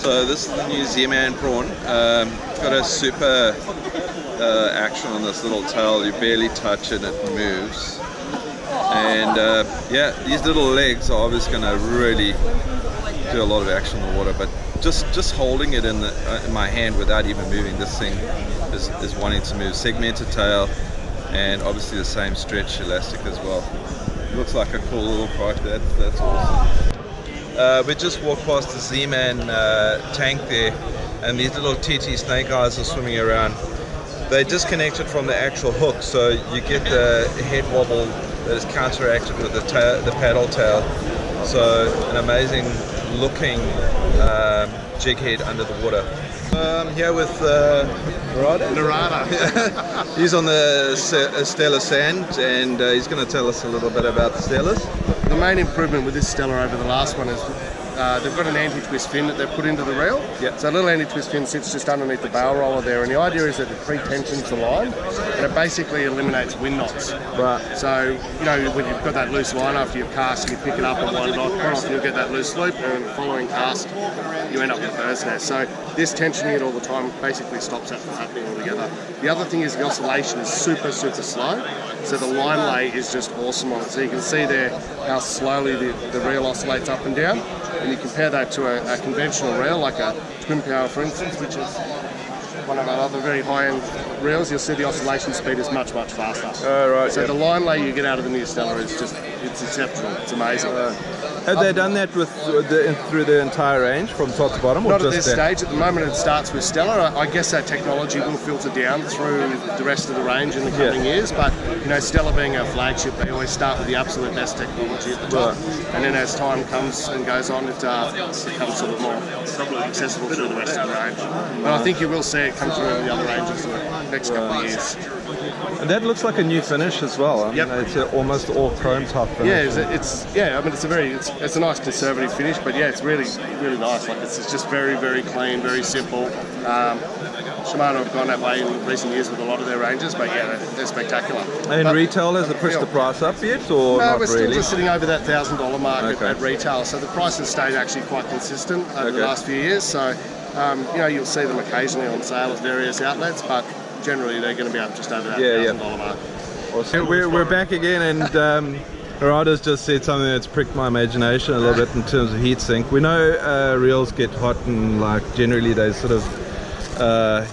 So this is the new ZMan Prawn. Got a super action on this little tail. You barely touch it, it moves. And yeah, these little legs are obviously going to really do a lot of action in the water. But just holding it in my hand without even moving, this thing is wanting to move. Segmented tail, and obviously the same stretch elastic as well. Looks like a cool little product. That's awesome. We just walked past the ZMan tank there, and these little TT snake eyes are swimming around. They disconnected from the actual hook, so you get the head wobble that is counteracted with the paddle tail. So an amazing looking jig head under the water. I'm here with Narada. He's on the Stella Sand, and he's going to tell us a little bit about the Stellas. The main improvement with this Stella over the last one is they've got an anti-twist fin that they've put into the reel. Yep. So a little anti-twist fin sits just underneath the barrel roller there, and the idea is that it pre-tensions the line, and it basically eliminates wind knots. Right. So, you know, when you've got that loose line after you've cast, you pick it up and wind it off, quite often you'll get that loose loop, and following cast, you end up with a bird's nest. So this tensioning it all the time basically stops that from happening altogether. The other thing is the oscillation is super slow, so the line lay is just awesome on it. So you can see there how slowly the reel oscillates up and down, and you compare that to a conventional reel like a twin power, for instance, which is one of our other very high-end reels. You'll see the oscillation speed is much faster. Oh, right. So the line lay you get out of the new Stella is just, it's exceptional. It's amazing. Have they done that through the entire range from top to bottom? Or Not just at this stage. At the moment it starts with Stella. I guess that technology will filter down through the rest of the range in the coming years, but you know, Stella being our flagship, they always start with the absolute best technology at the top, and then as time comes and goes on, it becomes sort of more accessible through the rest of the range. But I think you will see it come through in the other ranges in the next couple of years. And that looks like a new finish as well. I mean, it's almost all chrome top finish. Yeah, I mean, it's a nice conservative finish, but yeah, it's really nice. Like it's just very clean, very simple. Shimano have gone that way in recent years with a lot of their ranges, but yeah, they're spectacular. And retail, has it pushed the price up yet, or no? Not We're still really? just sitting over that $1,000 mark at retail, so the price has stayed actually quite consistent over the last few years. So you know, you'll see them occasionally on sale at various outlets, but generally they're going to be up just over that $1,000 mark. Awesome. We're back again, and Narada's just said something that's pricked my imagination a little bit in terms of heat sink. We know reels get hot, and like generally they sort of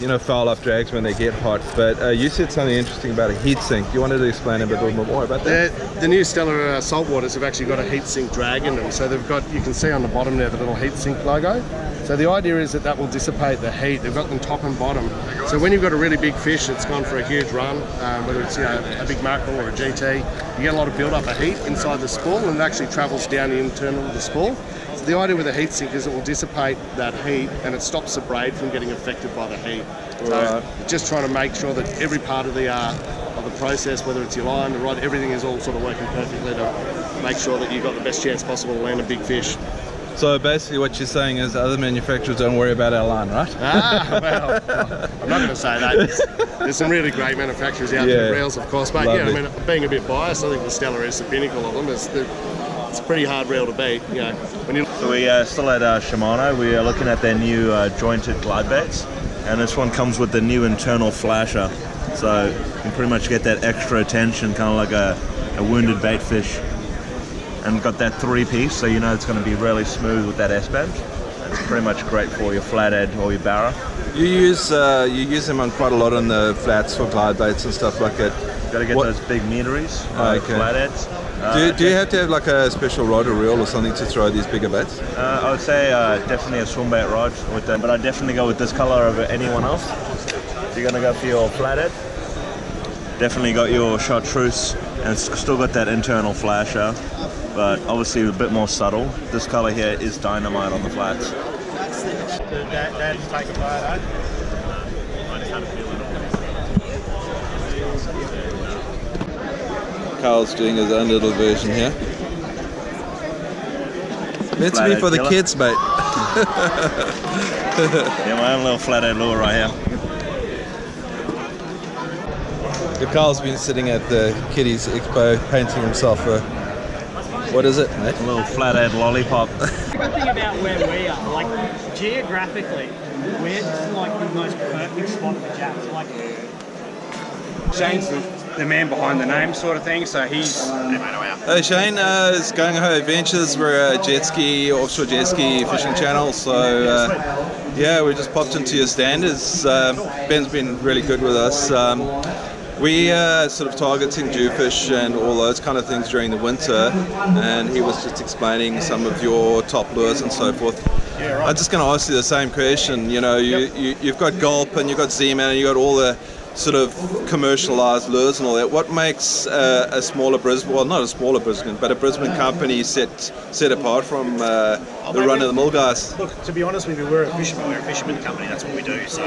you know, foul off drags when they get hot, but you said something interesting about a heat sink. You wanted to explain a bit more about that? The new Stella saltwaters have actually got a heat sink drag in them, so they've got, you can see on the bottom there the little heat sink logo. So the idea is that will dissipate the heat. They've got them top and bottom. So when you've got a really big fish that's gone for a huge run, whether it's, you know, a big mackerel or a GT, you get a lot of build-up of heat inside the spool, and it actually travels down the internal of the spool. So the idea with a heat sink is it will dissipate that heat, and it stops the braid from getting affected by the heat. So just trying to make sure that every part of the process, whether it's your line, the rod, everything is all sort of working perfectly to make sure that you've got the best chance possible to land a big fish. So basically what you're saying is other manufacturers don't worry about our line, right? Well, I'm not going to say that. There's some really great manufacturers out there, reels of course, but yeah, I mean, being a bit biased, I think the Stella is the pinnacle of them. It's a pretty hard reel to beat, you know. So we still at Shimano. We are looking at their new jointed glide baits, and this one comes with the new internal flasher, so you can pretty much get that extra attention, kind of like a wounded bait fish. And got that 3-piece, so you know it's going to be really smooth with that S-bend. It's pretty much great for your flathead or your barra. You use them on quite a lot on the flats for glide baits and stuff like that. Got to get those big meteries, flatheads. Do you have to have like a special rod or reel or something to throw these bigger baits? I would say definitely a swim bait rod with them, but I'd definitely go with this color over anyone else. If you're going to go for your flathead, definitely got your chartreuse, and it's still got that internal flasher, but obviously a bit more subtle. This color here is dynamite on the flats. Dad's take a bite, eh? Carl's doing his own little version here. Meant to be for the kids, mate. Yeah, my own little flathead lure right here. Carl's been sitting at the Kiddies Expo painting himself a, what is it, mate? A little flathead lollipop. The good thing about where we are, like geographically, where's like the most perfect spot for Japs? Like, Shane's the man behind the name, sort of thing. So he's. Hey Shane, it's Gung Ho Adventures. We're a jet ski, offshore jet ski fishing channel. So yeah, we just popped into your standards. Ben's been really good with us. We sort of targeting jewfish and all those kind of things during the winter, and he was just explaining some of your top lures and so forth. Yeah, right. I'm just going to ask you the same question. You know, you've got Gulp and you've got ZMan and you've got all the sort of commercialized lures and all that. What makes a smaller Brisbane, well, not a smaller Brisbane, but a Brisbane company set apart from the run-of-the-mill guys? Look, to be honest with you, we're a fisherman company. That's what we do. So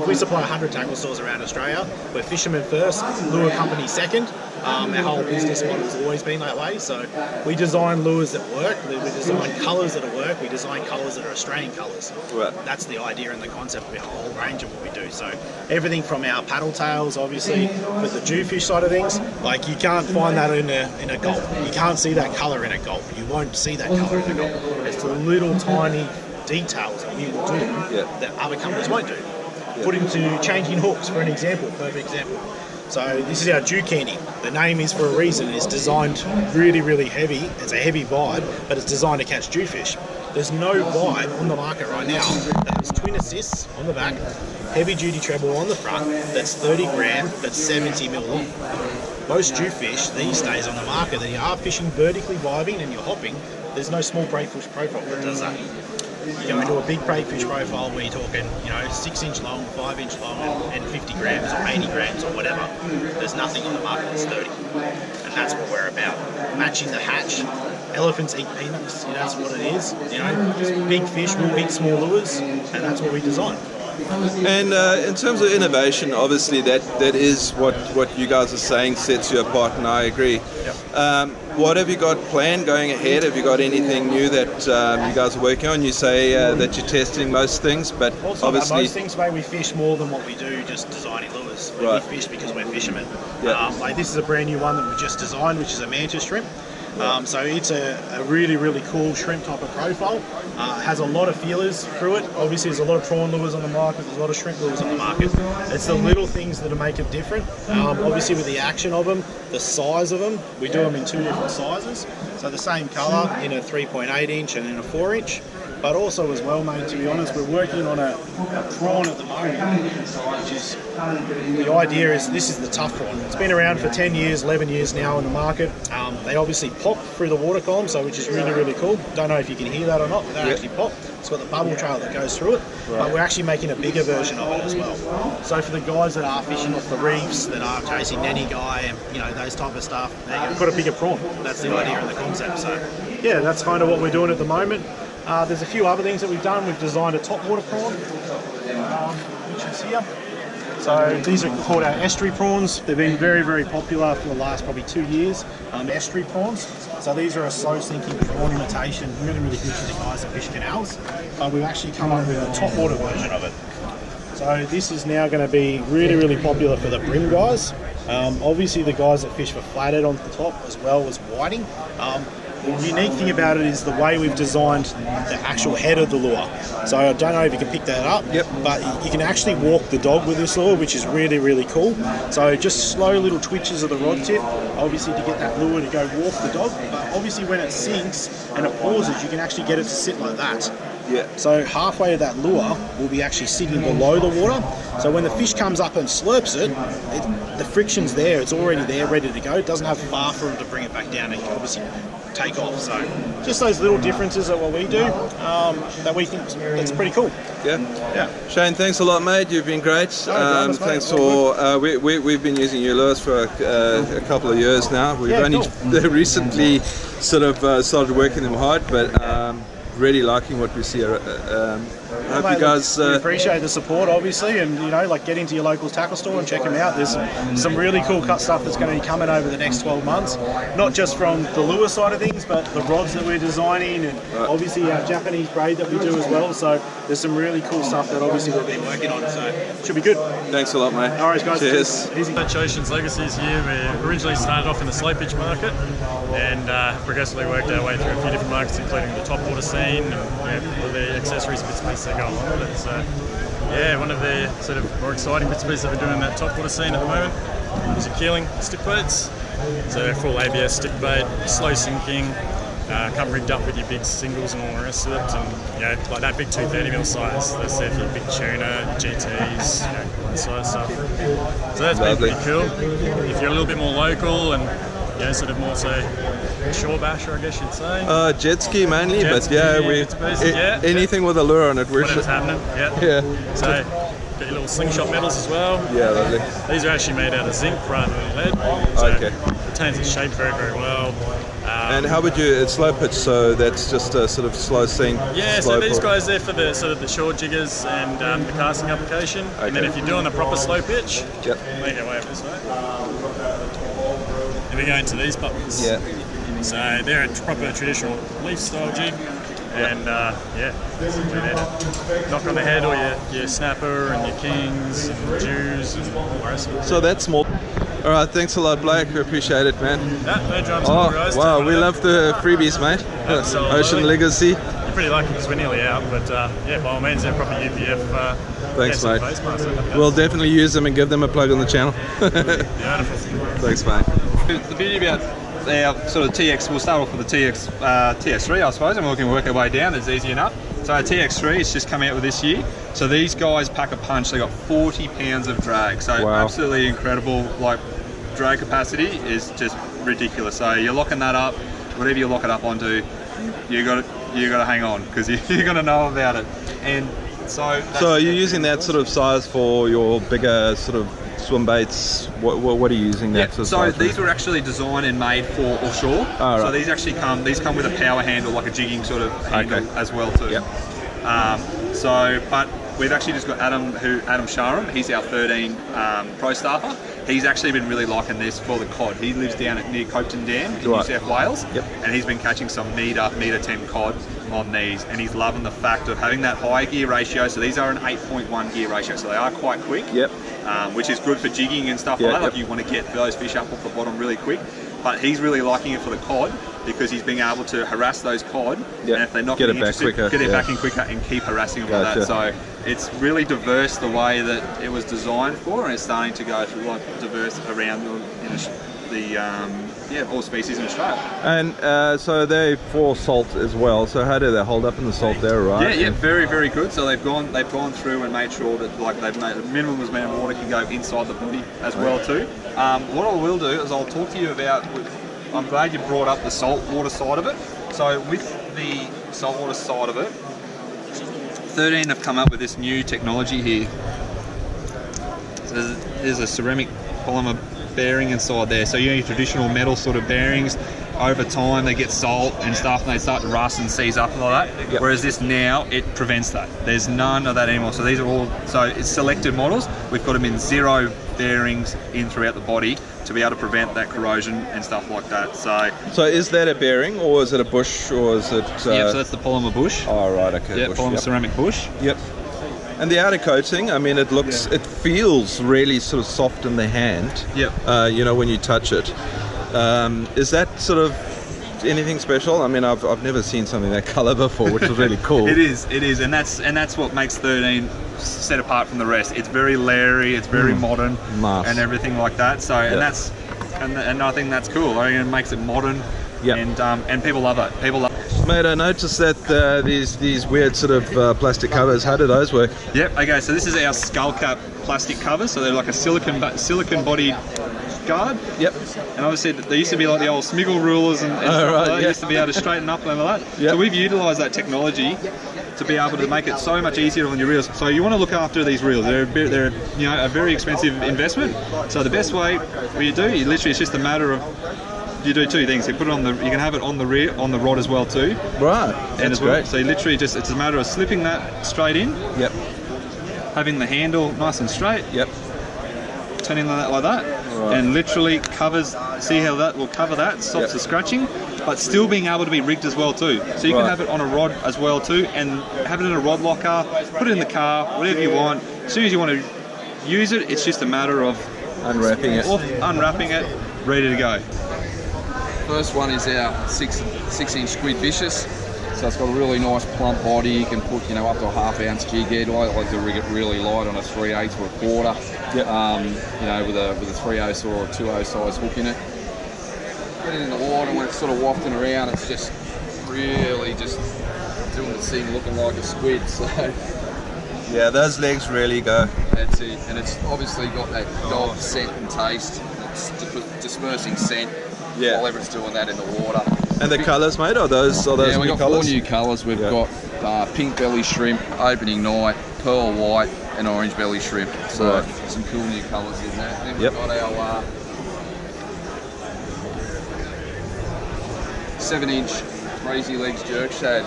we supply 100 tackle stores around Australia. We're fishermen first, lure company second. Our whole business model has always been that way. So we design lures that work. We design colours that work. We design colours that are Australian colours. Right. That's the idea and the concept of our whole range of what we do. So everything from our paddle tails, obviously, with the jewfish side of things, like you can't find that in a gulp. You can't see that colour in a gulp. You won't see that colour in a gulp. It's the little tiny details that we will do that other companies won't do. Put into changing hooks, for an example, perfect example. So this is our dew candy. The name is for a reason. It's designed really, really heavy. It's a heavy vibe, but it's designed to catch jewfish. There's no vibe on the market right now that has twin assists on the back, heavy duty treble on the front, that's 30 gram, that's 70 mil long. Most jewfish these days on the market, that you are fishing vertically vibing and you're hopping, there's no small breakfish profile that does that. You go into a big breakfish profile where you're talking, 6-inch long, 5-inch long, and 50 grams or 80 grams or whatever. There's nothing on the market that's 30. And that's what we're about. Matching the hatch. Elephants eat peanuts, that's what it is. Just big fish will eat small lures, and that's what we design. And in terms of innovation, obviously that is what you guys are saying sets you apart, and I agree. Yep. What have you got planned going ahead? Have you got anything new that you guys are working on? You say that you're testing most things, but also obviously most things, mate, we fish more than what we do just designing lures. Right. We fish because we're fishermen. Yep. Like this is a brand new one that we just designed, which is a mantis shrimp. So it's a really, really cool shrimp type of profile. Has a lot of feelers through it. Obviously, there's a lot of prawn lures on the market. There's a lot of shrimp lures on the market. It's the little things that make it different. Obviously, with the action of them, the size of them, we do them in 2 different sizes. So the same colour in a 3.8 inch and in a 4 inch. But also as well, mate, to be honest, we're working on a prawn at the moment, which is, the idea is, this is the tough prawn. It's been around for 10 years, 11 years now in the market. They obviously pop through the water column, so which is really, really cool. Don't know if you can hear that or not, but they actually pop. It's got the bubble trail that goes through it, but we're actually making a bigger version of it as well. So for the guys that are fishing off the reefs, that are chasing nanny guy and those type of stuff, they've got a bigger prawn. That's the idea and the concept. So yeah, that's kind of what we're doing at the moment. There's a few other things that we've done. We've designed a topwater prawn, which is here. So these are called our estuary prawns. They've been very, very popular for the last probably 2 years. Estuary prawns. So these are a slow sinking prawn imitation, really, really good for the guys that fish canals. But we've actually come up with a topwater version of it. So this is now going to be really, really popular for the brim guys. Obviously the guys that fish for flathead on the top as well as whiting. The unique thing about it is the way we've designed the actual head of the lure. So I don't know if you can pick that up, but you can actually walk the dog with this lure, which is really, really cool. So just slow little twitches of the rod tip, obviously to get that lure to go walk the dog. But obviously when it sinks and it pauses, you can actually get it to sit like that. Yeah. So halfway of that lure will be actually sitting below the water. So when the fish comes up and slurps it, the friction's there. It's already there, ready to go. It doesn't have far for it to bring it back down and obviously take off. So just those little differences are what we do that we think that's pretty cool. Yeah. Shane, thanks a lot, mate. You've been great. Thanks for. We've been using your lures for a couple of years now. We've only recently sort of started working them hard, but. Really liking what we see. I hope you guys we appreciate the support, obviously, and get into your local tackle store and check them out. There's some really cool cut stuff that's going to be coming over the next 12 months, not just from the lure side of things, but the rods that we're designing, and obviously our Japanese braid that we do as well. So there's some really cool stuff that obviously we've been working on, so it should be good. Thanks a lot, mate. All right, guys. Cheers. Ocean's Legacies here. We originally started off in the slow pitch market. and have progressively worked our way through a few different markets, including the top water scene and all the accessories and bits and pieces that go along with it. So yeah, one of the sort of more exciting bits and pieces that we're doing in that top water scene at the moment is the keeling stick baits. So they're full ABS stick bait, slow sinking, come rigged up with your big singles and all the rest of it, and like that big 230mm size. That's there for your big tuna, GTs, that sort of stuff. So that's been pretty cool. If you're a little bit more local and sort of more so shore basher, I guess you'd say. Jet ski mainly, but yeah, anything with a lure on it. Whatever's happening, yeah. So got your little slingshot metals as well. Yeah, lovely. These are actually made out of zinc rather than lead. So it retains its shape very, very well. And how would you, it's slow pitch, so that's just a sort of slow sink? Yeah, so these guys there for the sort of the shore jiggers and the casting application. Okay. And then if you're doing a proper slow pitch, make our way up this way. Then we go into these buttons. Yeah. So they're a proper traditional leaf style jig. And knock on the head or your snapper and your kings and your Jews and all the rest of it. So that's more. All right, thanks a lot, Blake. We appreciate it, man. No drums, guys. Wow, we love the freebies, mate. Ocean Legacy. You're pretty lucky because we're nearly out, but by all means, they're proper UPF. Thanks, mate. We'll definitely use them and give them a plug on the channel. Beautiful. Thanks, mate. The beauty about our sort of TX, we'll start off with the TX3, I suppose, and we can work our way down. It's easy enough. So our TX3 is just come out with this year. So these guys pack a punch. They got 40 pounds of drag. So absolutely incredible. Like, drag capacity is just ridiculous. So you're locking that up. Whatever you lock it up onto, you got to hang on because you're going to know about it. And so you're using that sort of size for your bigger sort of swim baits. What are you using that sort of size these were actually designed and made for offshore. So these actually come with a power handle, like a jigging sort of handle as well too. But we've actually just got Adam Sharam. He's our 13 pro staffer. He's actually been really liking this for the cod. He lives down near Copeton Dam in New South Wales, and he's been catching some metre 10 cod on these, and he's loving the fact of having that high gear ratio. So these are an 8.1 gear ratio, so they are quite quick, which is good for jigging and stuff like that. Like you want to get those fish up off the bottom really quick. But he's really liking it for the cod because he's being able to harass those cod, and if they're not getting interested, get it back in quicker and keep harassing them like that. So it's really diverse the way that it was designed for, and it's starting to go through like diverse around all species in Australia. And so they're for salt as well. So how do they hold up in the salt there, right? Yeah, very, very good. So they've gone through and made sure that they've made a minimum amount of water can go inside the body as well too. What I will do is I'll talk to you about. I'm glad you brought up the saltwater side of it. So with the saltwater side of it, 13 have come up with this new technology here. So there's a ceramic polymer bearing inside there. So you know your traditional metal sort of bearings, over time they get salt and stuff and they start to rust and seize up and all that. Whereas this now, it prevents that. There's none of that anymore. So these are all, it's selected models. We've got them in 0 bearings in throughout the body to be able to prevent that corrosion and stuff like that. So is that a bearing or is it a bush or is it... so that's the polymer bush. Oh, right, okay. Yeah, polymer ceramic bush. Yep. And the outer coating, I mean, it feels really sort of soft in the hand. Yep. When you touch it. Is that sort of anything special? I mean, I've never seen something that colour before, which is really cool. It is, and that's what makes 13 set apart from the rest. It's very layering, it's very modern, and everything like that. So, and I think that's cool. I mean, it makes it modern, and people love it. Mate, I noticed that these weird sort of plastic covers. How do those work? Yep. Okay. So this is our Skullcap plastic covers. So they're like a silicon bodied guard. Yep. And obviously they used to be like the old Smiggle rulers and stuff like that. Used to be able to straighten up and like that. So we've utilised that technology to be able to make it so much easier on your reels. So you want to look after these reels. They're a very expensive investment. So the best way you literally, it's just a matter of you do two things. You put it on you can have it on the rear, on the rod as well too. Right. That's great. So you literally it's a matter of slipping that straight in. Yep. Having the handle nice and straight. Yep. Turning like that, and literally covers. See how that will cover that, stops the scratching, but still being able to be rigged as well too. So you can have it on a rod as well too, and have it in a rod locker, put it in the car, whatever you want. As soon as you want to use it, it's just a matter of unwrapping it, ready to go. first one is our 6-inch Squid Bishops. So it's got a really nice plump body. You can put, up to a half-ounce jig head. I like to rig it really light on a 3/8 or a quarter. Yep. With a 3/0 or a 2/0 size hook in it. Get it in the water, when it's sort of wafting around, it's just really just doing the thing, looking like a squid. So Yeah, those legs really go. that's it. And it's obviously got that gold scent and taste. It's dispersing scent while it's doing that in the water. And the colours, mate, are those Yeah, we've new got colours? 4 new colours. We've got pink belly shrimp, opening night, pearl white, and orange belly shrimp. So some cool new colours in that. Then we've got our 7-inch Crazy Legs jerk shad.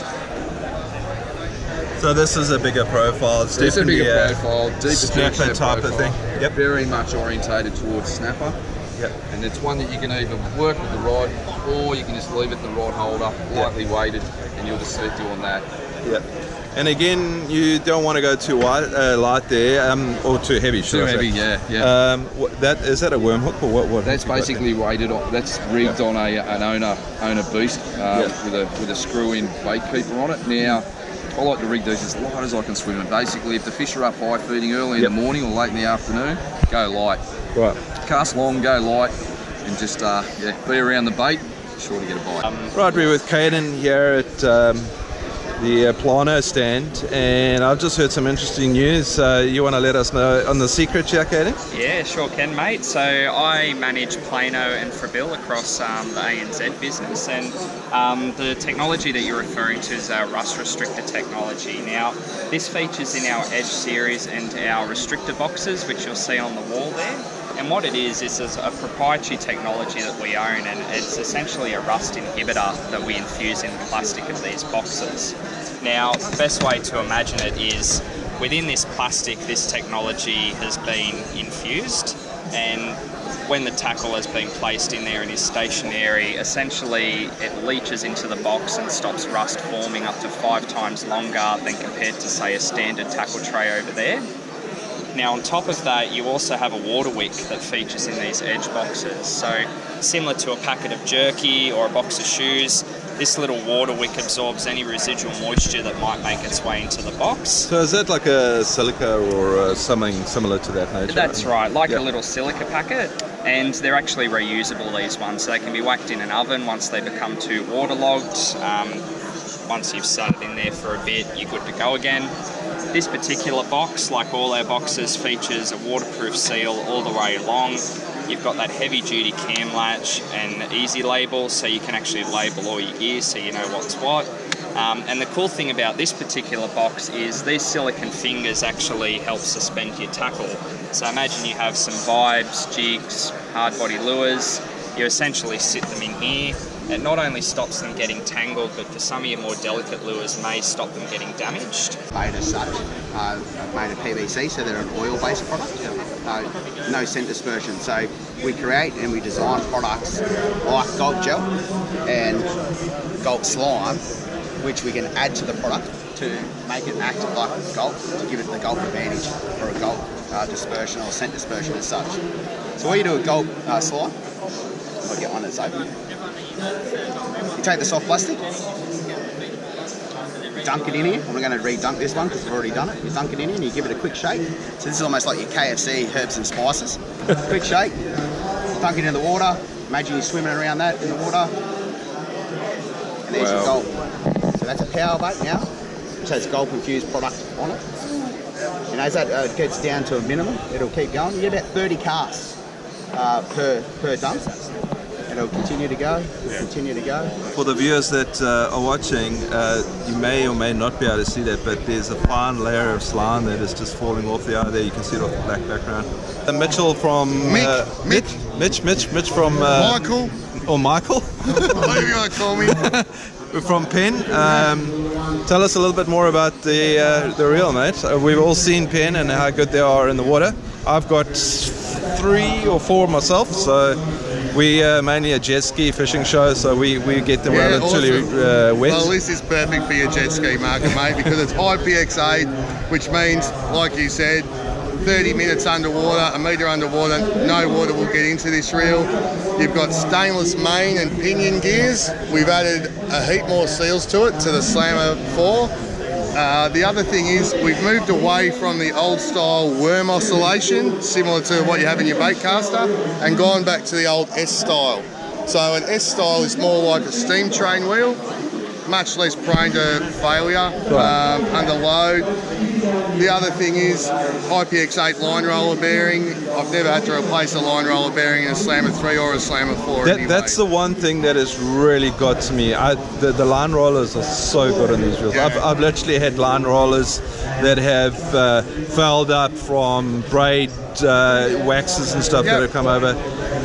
So this is a bigger profile. It's It's a definitely bigger profile, deeper snapper texture type of profile. thing. Yep. Very much orientated towards snapper. Yep. And it's one that you can either work with the rod, or you can just leave it in the rod holder, lightly weighted, and you'll just sit doing that. Yeah. And again, you don't want to go too light there, or too heavy. Too heavy, yeah. Is that a worm hook or what? That's basically weighted on. That's rigged on an owner beast with a screw-in bait keeper on it. Now, I like to rig these as light as I can swim them. Basically, if the fish are up high feeding early in the morning or late in the afternoon, go light. Right. Cast long, go light, and just be around the bait. Sure to get a bite. Right, we're with Caden here at the Plano stand, and I've just heard some interesting news. You want to let us know on the secret here, Caden? Yeah, sure can, mate. So I manage Plano and Frabil across the ANZ business, and the technology that you're referring to is our rust restrictor technology. Now, this features in our Edge series and our restrictor boxes, which you'll see on the wall there. And what it is a proprietary technology that we own, and it's essentially a rust inhibitor that we infuse in the plastic of these boxes. Now, the best way to imagine it is within this plastic, this technology has been infused, and when the tackle has been placed in there and is stationary, essentially it leaches into the box and stops rust forming up to 5 times longer than compared to, say, a standard tackle tray over there. Now, on top of that, you also have a water wick that features in these Edge boxes. So, similar to a packet of jerky or a box of shoes, this little water wick absorbs any residual moisture that might make its way into the box. So is that like a silica or something similar to that nature? That's right, like a little silica packet. And they're actually reusable, these ones. So they can be whacked in an oven once they become too waterlogged. Once you've sat it in there for a bit, you're good to go again. This particular box, like all our boxes, features a waterproof seal all the way along. You've got that heavy-duty cam latch and easy label, so you can actually label all your gear so you know what's what. And the cool thing about this particular box is these silicone fingers actually help suspend your tackle. So imagine you have some vibes, jigs, hard body lures. You essentially sit them in here. It not only stops them getting tangled, but for some of your more delicate lures may stop them getting damaged. Made as such, made of PVC, so they're an oil-based product. No scent dispersion. So we create and we design products like Gulp Gel and Gulp Slime, which we can add to the product to make it act like Gulp, to give it the Gulp advantage, or a Gulp dispersion or scent dispersion as such. So what you do with Gulp Slime, I'll get one that's open. You take the soft plastic, dunk it in here. I'm not going to re-dunk this one because we've already done it. You dunk it in here and you give it a quick shake. So this is almost like your KFC herbs and spices. Quick shake, dunk it in the water. Imagine you're swimming around that in the water. And there's your Gulp. So that's a power bait now, which has Gulp infused product on it. And as that gets down to a minimum, it'll keep going. You get about 30 casts per dunk. And it'll continue to go, continue to go. For the viewers that are watching, you may or may not be able to see that, but there's a fine layer of slime that is just falling off the eye there. You can see it off the black background. Mitchell from... Mitch from... Michael. Or Michael. Whatever you want to call me. We're from Penn. Tell us a little bit more about the reel, mate. We've all seen Penn and how good they are in the water. I've got 3 or 4 myself, so... We mainly a jet ski fishing show, so we get them relatively wet. Well, this is perfect for your jet ski market, mate, because it's high PXA, which means, like you said, 30 minutes underwater, a metre underwater, no water will get into this reel. You've got stainless main and pinion gears. We've added a heap more seals to it, to the Slammer 4. The other thing is we've moved away from the old style worm oscillation, similar to what you have in your bait caster, and gone back to the old S style. So an S style is more like a steam train wheel, much less prone to failure under load. The other thing is IPX8 line roller bearing. I've never had to replace a line roller bearing in a Slammer 3 or a Slammer 4 anyway. That's the one thing that has really got to me. The line rollers are so good on these reels. Yeah. I've literally had line rollers that have fouled up from braid waxes and stuff that have come over.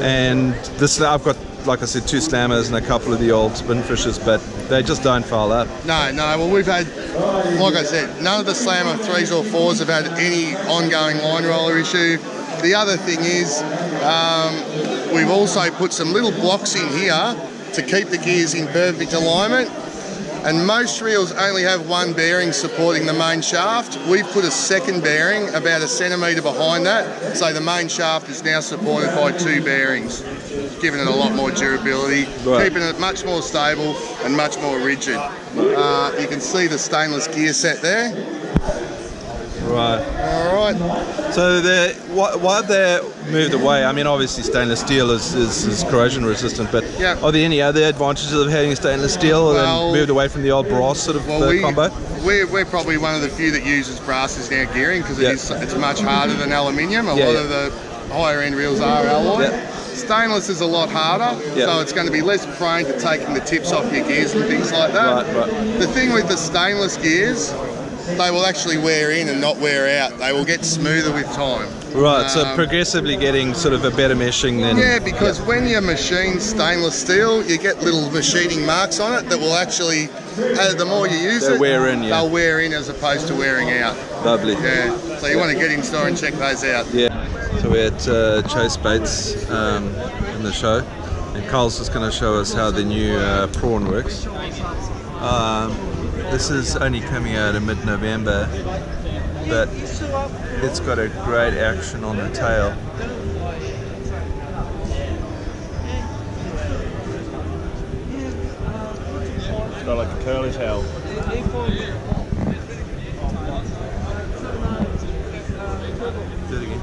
And this, I've got, like I said, 2 Slammers and a couple of the old spin fishers, but they just don't foul up. No, well we've had, like I said, none of the Slammer 3s or 4s have had any ongoing line roller issue. The other thing is we've also put some little blocks in here to keep the gears in perfect alignment. And most reels only have one bearing supporting the main shaft. We've put a second bearing about 1 centimetre behind that, so the main shaft is now supported by 2 bearings, giving it a lot more durability, keeping it much more stable and much more rigid. You can see the stainless gear set there. Right. All right. So why have they moved away? I mean, obviously stainless steel is corrosion resistant, but are there any other advantages of having stainless steel and moved away from the old brass sort of combo? We're probably one of the few that uses brass as our gearing because it's much harder than aluminium. A lot of the higher end reels are alloy. Stainless is a lot harder, so it's going to be less prone to taking the tips off your gears and things like that. The thing with the stainless gears, they will actually wear in and not wear out. They will get smoother with time. Right, so progressively getting sort of a better meshing then. Yeah, because when you machine stainless steel, you get little machining marks on it that will actually, the more you use it, they'll wear in as opposed to wearing out. Lovely. Yeah, so you want to get in store and check those out. Yeah, so we're at Chase Baits in the show, and Carl's just going to show us how the new prawn works. This is only coming out in mid-November, but it's got a great action on the tail. It's got like a curly tail. Do it again.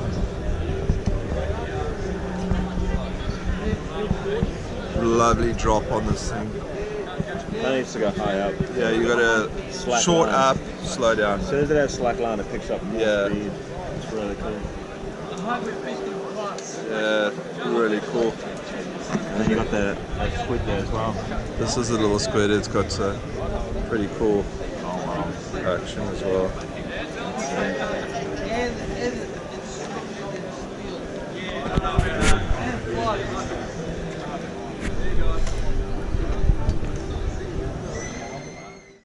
Lovely drop on this thing. That needs to go high up. Yeah, you got to short up, slow down. As soon as it has slack line, it picks up more speed. It's really cool. Yeah, really cool. And then you got that squid there as well. This is a little squid. It's got pretty cool action as well.